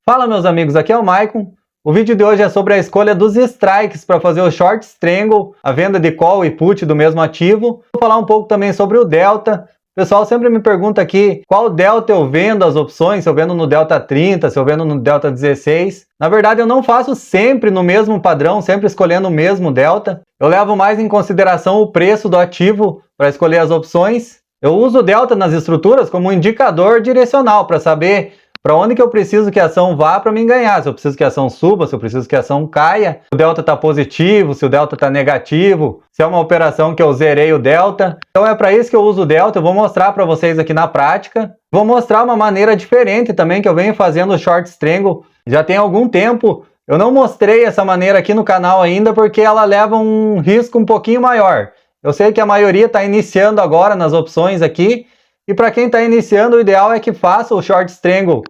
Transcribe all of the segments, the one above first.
Fala meus amigos, aqui é o Maicon. O vídeo de hoje é sobre a escolha dos strikes para fazer o short strangle, a venda de call e put do mesmo ativo. Vou falar um pouco também sobre o delta. O pessoal sempre me pergunta aqui qual delta eu vendo as opções, se eu vendo no delta 30, se eu vendo no delta 16. Na verdade eu não faço sempre no mesmo padrão, sempre escolhendo o mesmo delta. Eu levo mais em consideração o preço do ativo para escolher as opções. Eu uso o delta nas estruturas como um indicador direcional para saber para onde que eu preciso que a ação vá para mim ganhar. Se eu preciso que a ação suba, se eu preciso que a ação caia, se o delta está positivo, se o delta está negativo, se é uma operação que eu zerei o delta. Então é para isso que eu uso o delta. Eu vou mostrar para vocês aqui na prática. Vou mostrar uma maneira diferente também que eu venho fazendo o short strangle já tem algum tempo. Eu não mostrei essa maneira aqui no canal ainda porque ela leva um risco um pouquinho maior. Eu sei que a maioria está iniciando agora nas opções aqui. E para quem está iniciando, o ideal é que faça o short strangle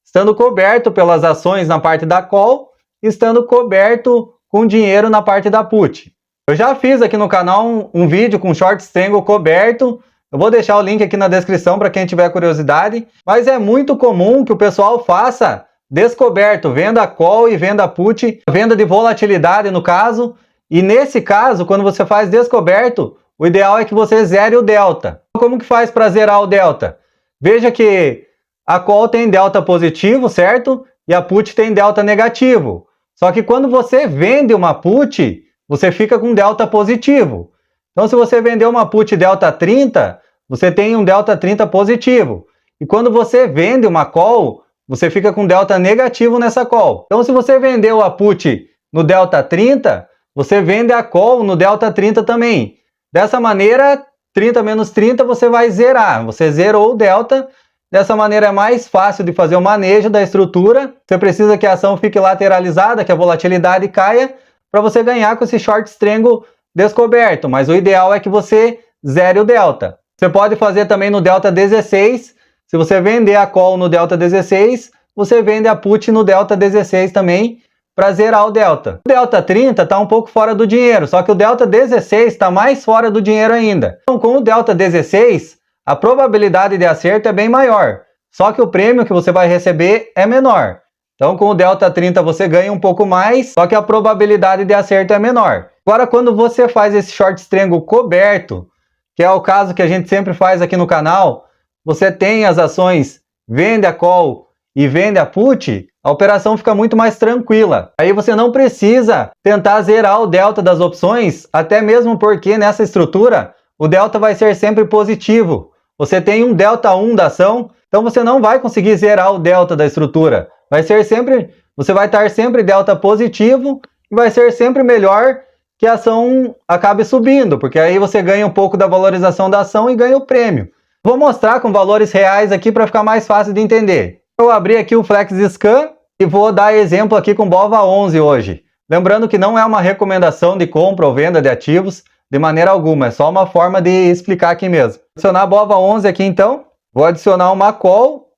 estando coberto pelas ações na parte da call e estando coberto com dinheiro na parte da put. Eu já fiz aqui no canal um vídeo com short strangle coberto. Eu vou deixar o link aqui na descrição para quem tiver curiosidade. Mas é muito comum que o pessoal faça descoberto, venda call e venda put, venda de volatilidade no caso. E nesse caso, quando você faz descoberto, o ideal é que você zere o delta. Como que faz para zerar o delta? Veja que a call tem delta positivo, certo? E a put tem delta negativo. Só que quando você vende uma put, você fica com delta positivo. Então, se você vender uma put delta 30, você tem um delta 30 positivo. E quando você vende uma call, você fica com delta negativo nessa call. Então, se você vendeu a put no delta 30, você vende a call no delta 30 também. Dessa maneira, 30 menos 30 você vai zerar. Você zerou o delta. Dessa maneira é mais fácil de fazer o manejo da estrutura. Você precisa que a ação fique lateralizada, que a volatilidade caia, para você ganhar com esse short strangle descoberto. Mas o ideal é que você zere o delta. Você pode fazer também no delta 16. Se você vender a call no delta 16, você vende a put no delta 16 também, para zerar o delta. O delta 30 está um pouco fora do dinheiro, só que o delta 16 está mais fora do dinheiro ainda. Então, com o delta 16, a probabilidade de acerto é bem maior, só que o prêmio que você vai receber é menor. Então, com o delta 30 você ganha um pouco mais, só que a probabilidade de acerto é menor. Agora, quando você faz esse short strangle coberto, que é o caso que a gente sempre faz aqui no canal, você tem as ações vende a call e vende a put, a operação fica muito mais tranquila. Aí você não precisa tentar zerar o delta das opções, até mesmo porque nessa estrutura o delta vai ser sempre positivo. Você tem um delta 1 da ação, então você não vai conseguir zerar o delta da estrutura. Você vai estar sempre delta positivo e vai ser sempre melhor que a ação acabe subindo, porque aí você ganha um pouco da valorização da ação e ganha o prêmio. Vou mostrar com valores reais aqui para ficar mais fácil de entender. Eu abri aqui o FlexScan e vou dar exemplo aqui com BOVA11 hoje. Lembrando que não é uma recomendação de compra ou venda de ativos de maneira alguma, é só uma forma de explicar aqui mesmo. Vou adicionar a BOVA11 aqui então, vou adicionar uma call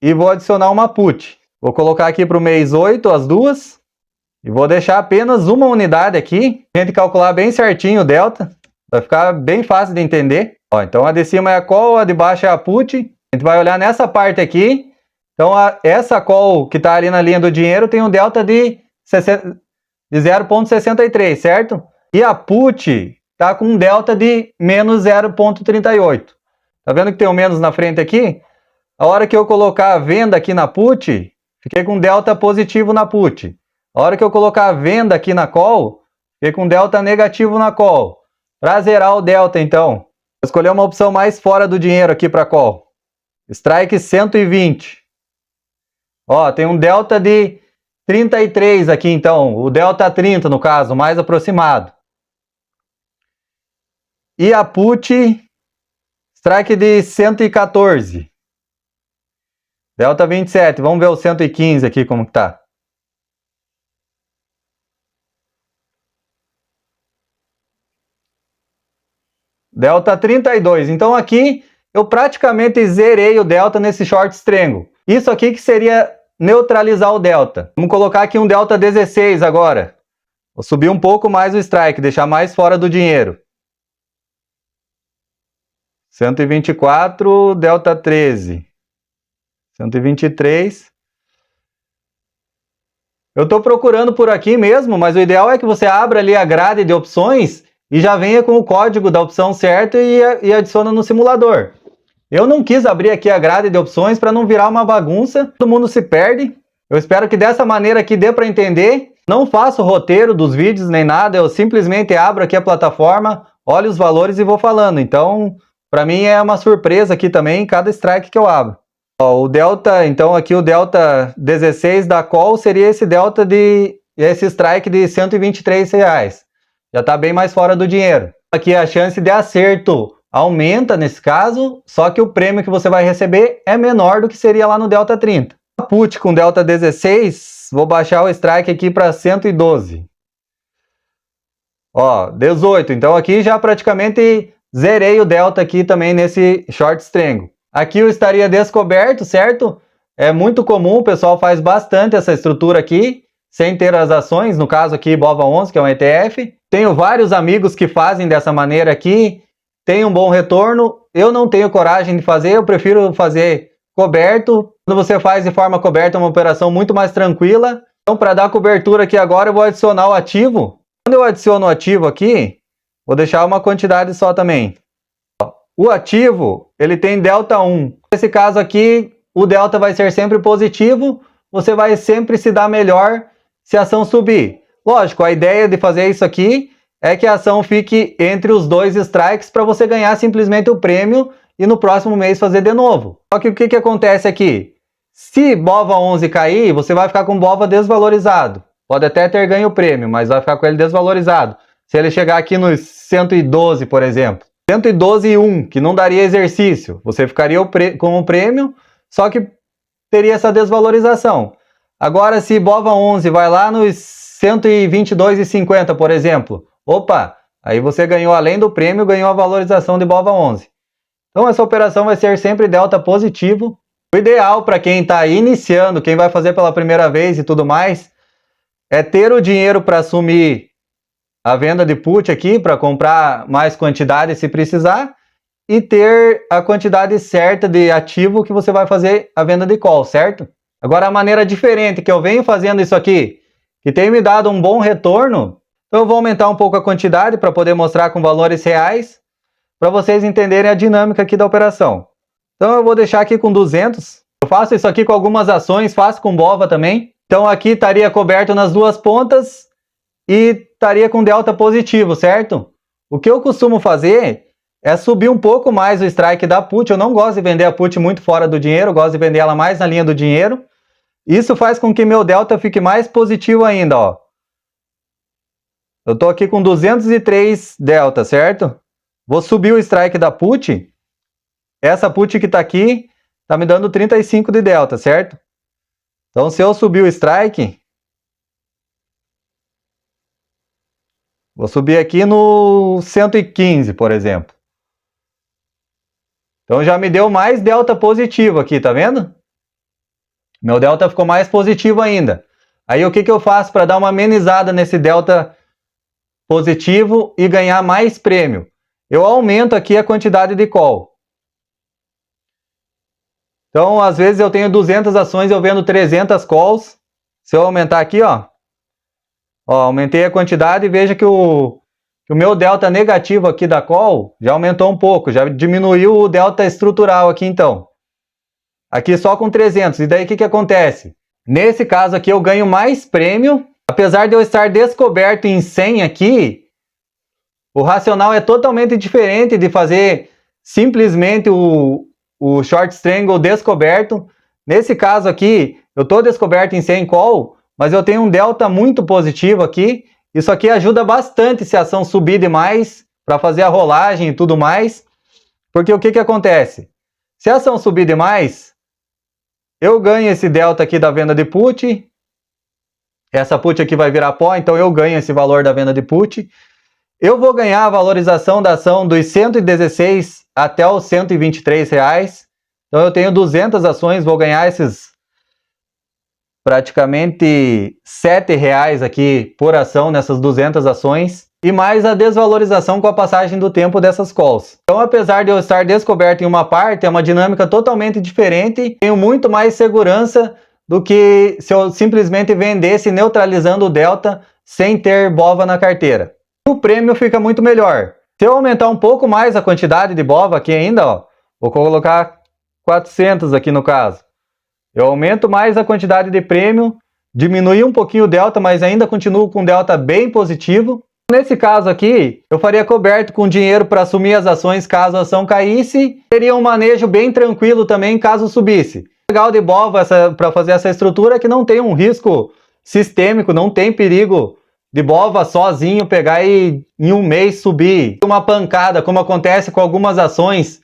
e vou adicionar uma put. Vou colocar aqui para o mês 8 as duas e vou deixar apenas uma unidade aqui, a gente calcular bem certinho o delta, vai ficar bem fácil de entender. Ó, então a de cima é a call, a de baixo é a put. A gente vai olhar nessa parte aqui. Então essa call que está ali na linha do dinheiro tem um delta de 0,63, certo? E a put está com um delta de menos 0,38. Tá vendo que tem um menos na frente aqui? A hora que eu colocar a venda aqui na put, fiquei com delta positivo na put. A hora que eu colocar a venda aqui na call, fiquei com delta negativo na call. Para zerar o delta, então, vou escolher uma opção mais fora do dinheiro aqui para call. Strike 120. Ó, tem um delta de 33 aqui, então. O delta 30, no caso, mais aproximado. E a put, strike de 114. Delta 27. Vamos ver o 115 aqui como que tá. Delta 32. Então aqui eu praticamente zerei o delta nesse short strangle. Isso aqui que seria neutralizar o delta. Vamos colocar aqui um delta 16 agora. Vou subir um pouco mais o strike, deixar mais fora do dinheiro. 124, delta 13. 123. Eu estou procurando por aqui mesmo, mas o ideal é que você abra ali a grade de opções e já venha com o código da opção certa e adiciona no simulador. Eu não quis abrir aqui a grade de opções para não virar uma bagunça, todo mundo se perde. Eu espero que dessa maneira aqui dê para entender. Não faço roteiro dos vídeos nem nada, eu simplesmente abro aqui a plataforma, olho os valores e vou falando. Então, para mim é uma surpresa aqui também, cada strike que eu abro. Ó, o delta, então aqui o delta 16 da call seria esse delta esse strike de R$123. Já está bem mais fora do dinheiro. Aqui a chance de acerto aumenta nesse caso, só que o prêmio que você vai receber é menor do que seria lá no delta 30. A put com delta 16, vou baixar o strike aqui para 112. Ó, 18. Então aqui já praticamente zerei o delta aqui também nesse short strangle. Aqui eu estaria descoberto, certo? É muito comum, o pessoal faz bastante essa estrutura aqui, sem ter as ações, no caso aqui BOVA11, que é um ETF. Tenho vários amigos que fazem dessa maneira aqui, tem um bom retorno. Eu não tenho coragem de fazer, eu prefiro fazer coberto. Quando você faz de forma coberta, é uma operação muito mais tranquila. Então, para dar cobertura aqui agora, eu vou adicionar o ativo. Quando eu adiciono o ativo aqui, vou deixar uma quantidade só também. O ativo, ele tem delta 1. Nesse caso aqui, o delta vai ser sempre positivo. Você vai sempre se dar melhor se a ação subir. Lógico, a ideia de fazer isso aqui é que a ação fique entre os dois strikes para você ganhar simplesmente o prêmio e no próximo mês fazer de novo. Só que o que acontece aqui? Se BOVA11 cair, você vai ficar com BOVA desvalorizado. Pode até ter ganho o prêmio, mas vai ficar com ele desvalorizado. Se ele chegar aqui nos 112, por exemplo. 112,1, que não daria exercício. Você ficaria com o prêmio, só que teria essa desvalorização. Agora, se BOVA11 vai lá nos 122,50, por exemplo. Opa, aí você ganhou, além do prêmio, ganhou a valorização de BOVA11. Então essa operação vai ser sempre delta positivo. O ideal para quem está iniciando, quem vai fazer pela primeira vez e tudo mais, é ter o dinheiro para assumir a venda de put aqui, para comprar mais quantidade se precisar, e ter a quantidade certa de ativo que você vai fazer a venda de call, certo? Agora a maneira diferente que eu venho fazendo isso aqui, que tem me dado um bom retorno, então eu vou aumentar um pouco a quantidade para poder mostrar com valores reais, para vocês entenderem a dinâmica aqui da operação. Então eu vou deixar aqui com 200. Eu faço isso aqui com algumas ações, faço com BOVA também. Então aqui estaria coberto nas duas pontas e estaria com delta positivo, certo? O que eu costumo fazer é subir um pouco mais o strike da put. Eu não gosto de vender a put muito fora do dinheiro, eu gosto de vender ela mais na linha do dinheiro. Isso faz com que meu delta fique mais positivo ainda, ó. Eu estou aqui com 203 delta, certo? Vou subir o strike da put. Essa put que está aqui está me dando 35 de delta, certo? Então, se eu subir o strike, vou subir aqui no 115, por exemplo. Então, já me deu mais delta positivo aqui, tá vendo? Meu delta ficou mais positivo ainda. Aí, o que eu faço para dar uma amenizada nesse delta positivo e ganhar mais prêmio? Eu aumento aqui a quantidade de call. Então, às vezes eu tenho 200 ações, eu vendo 300 calls. Se eu aumentar aqui, ó, aumentei a quantidade e veja que o meu delta negativo aqui da call já aumentou um pouco, já diminuiu o delta estrutural aqui então. Aqui só com 300. E daí o que acontece? Nesse caso aqui eu ganho mais prêmio. Apesar de eu estar descoberto em 100 aqui, o racional é totalmente diferente de fazer simplesmente o short strangle descoberto. Nesse caso aqui, eu estou descoberto em 100 call, mas eu tenho um delta muito positivo aqui. Isso aqui ajuda bastante se a ação subir demais, para fazer a rolagem e tudo mais. Porque o que acontece? Se a ação subir demais, eu ganho esse delta aqui da venda de put. Essa put aqui vai virar pó, então eu ganho esse valor da venda de put. Eu vou ganhar a valorização da ação dos 116 até os 123 reais. Então eu tenho 200 ações, vou ganhar esses praticamente 7 reais aqui por ação nessas 200 ações. E mais a desvalorização com a passagem do tempo dessas calls. Então, apesar de eu estar descoberto em uma parte, é uma dinâmica totalmente diferente. Tenho muito mais segurança do que se eu simplesmente vendesse neutralizando o delta sem ter BOVA na carteira. O prêmio fica muito melhor. Se eu aumentar um pouco mais a quantidade de BOVA aqui ainda, ó, vou colocar 400 aqui no caso. Eu aumento mais a quantidade de prêmio, diminui um pouquinho o delta, mas ainda continuo com delta bem positivo. Nesse caso aqui, eu faria coberto com dinheiro para assumir as ações caso a ação caísse. Teria um manejo bem tranquilo também caso subisse. O legal de BOVA para fazer essa estrutura é que não tem um risco sistêmico, não tem perigo de BOVA sozinho pegar e em um mês subir. Uma pancada, como acontece com algumas ações,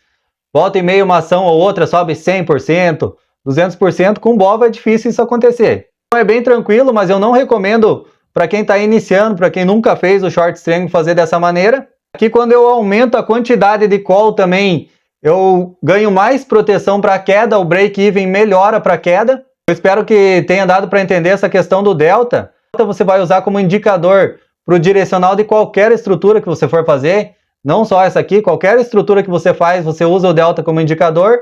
volta e meia uma ação ou outra sobe 100%, 200%, com BOVA é difícil isso acontecer. Então é bem tranquilo, mas eu não recomendo para quem está iniciando, para quem nunca fez o short string, fazer dessa maneira. Aqui quando eu aumento a quantidade de call também, eu ganho mais proteção para a queda, o break-even melhora para a queda. Eu espero que tenha dado para entender essa questão do delta. Você vai usar como indicador para o direcional de qualquer estrutura que você for fazer, não só essa aqui, qualquer estrutura que você faz, você usa o delta como indicador.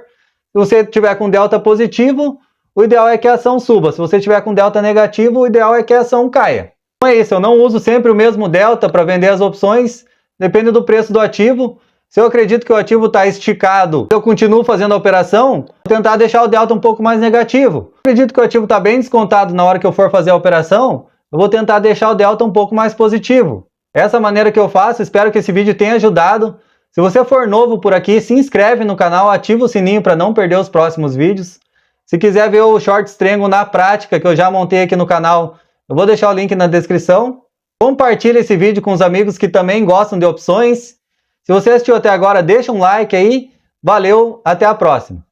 Se você tiver com delta positivo, o ideal é que a ação suba. Se você tiver com delta negativo, o ideal é que a ação caia. Então é isso, eu não uso sempre o mesmo delta para vender as opções, depende do preço do ativo. Se eu acredito que o ativo está esticado, eu continuo fazendo a operação, vou tentar deixar o delta um pouco mais negativo. Se eu acredito que o ativo está bem descontado na hora que eu for fazer a operação, eu vou tentar deixar o delta um pouco mais positivo. Essa maneira que eu faço, espero que esse vídeo tenha ajudado. Se você for novo por aqui, se inscreve no canal, ativa o sininho para não perder os próximos vídeos. Se quiser ver o Short Strangle na prática, que eu já montei aqui no canal, eu vou deixar o link na descrição. Compartilhe esse vídeo com os amigos que também gostam de opções. Se você assistiu até agora, deixa um like aí. Valeu, até a próxima.